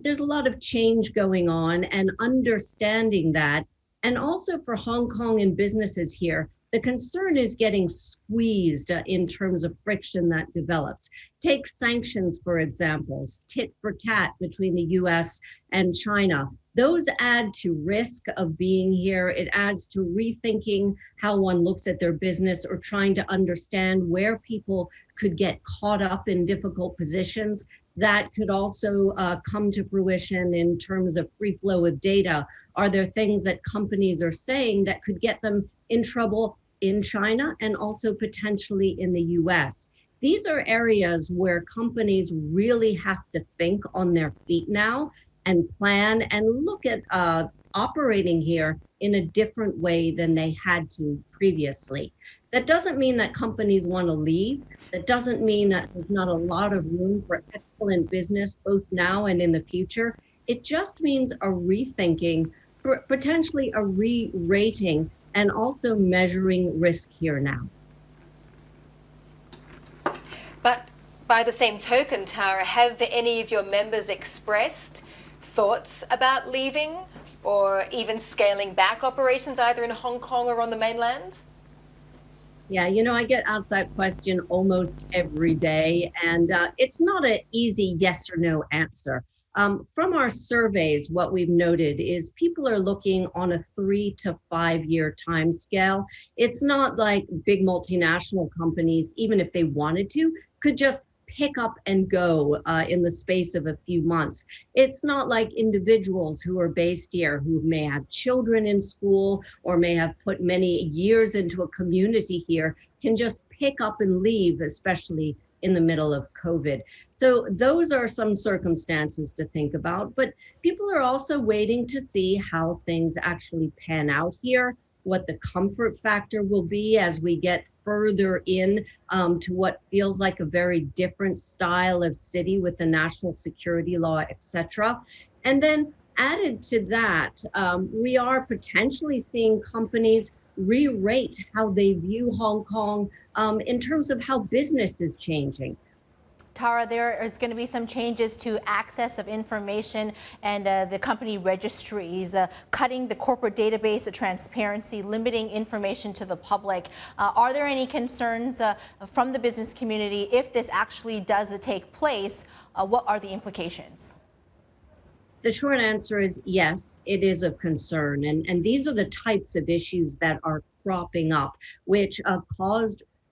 there's a lot of change going on, and understanding that. And also for Hong Kong and businesses here, the concern is getting squeezed in terms of friction that develops. Take sanctions, for example, tit for tat between the US and China. Those add to risk of being here. It adds to rethinking how one looks at their business, or trying to understand where people could get caught up in difficult positions. That could also come to fruition in terms of free flow of data. Are there things that companies are saying that could get them in trouble in China and also potentially in the US? These are areas where companies really have to think on their feet now and plan and look at operating here in a different way than they had to previously. That doesn't mean that companies want to leave. That doesn't mean that there's not a lot of room for excellent business, both now and in the future. It just means a rethinking, potentially a re-rating, and also measuring risk here now. But by the same token, Tara, have any of your members expressed thoughts about leaving or even scaling back operations either in Hong Kong or on the mainland? Yeah, I get asked that question almost every day, and it's not an easy yes or no answer. From our surveys, what we've noted is people are looking on a 3 to 5 year time scale. It's not like big multinational companies, even if they wanted to, could just pick up and go in the space of a few months. It's not like individuals who are based here, who may have children in school or may have put many years into a community here, can just pick up and leave, especially in the middle of COVID. So those are some circumstances to think about, but people are also waiting to see how things actually pan out here, what the comfort factor will be as we get further in to what feels like a very different style of city with the national security law, etc. And then added to that, we are potentially seeing companies re-rate how they view Hong Kong in terms of how business is changing. Tara, there is going to be some changes to access of information and the company registries, cutting the corporate database of transparency, limiting information to the public. Are there any concerns from the business community if this actually does take place? What are the implications? The short answer is yes, it is of concern. And these are the types of issues that are cropping up, which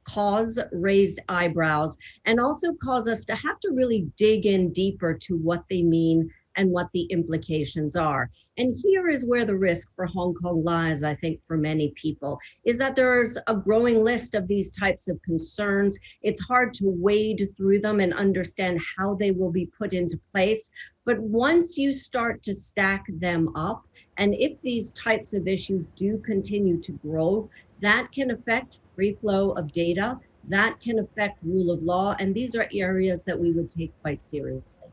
cause raised eyebrows and also cause us to have to really dig in deeper to what they mean and what the implications are. And here is where the risk for Hong Kong lies, I think, for many people, is that there's a growing list of these types of concerns. It's hard to wade through them and understand how they will be put into place. But once you start to stack them up, and if these types of issues do continue to grow, that can affect free flow of data, that can affect rule of law, and these are areas that we would take quite seriously.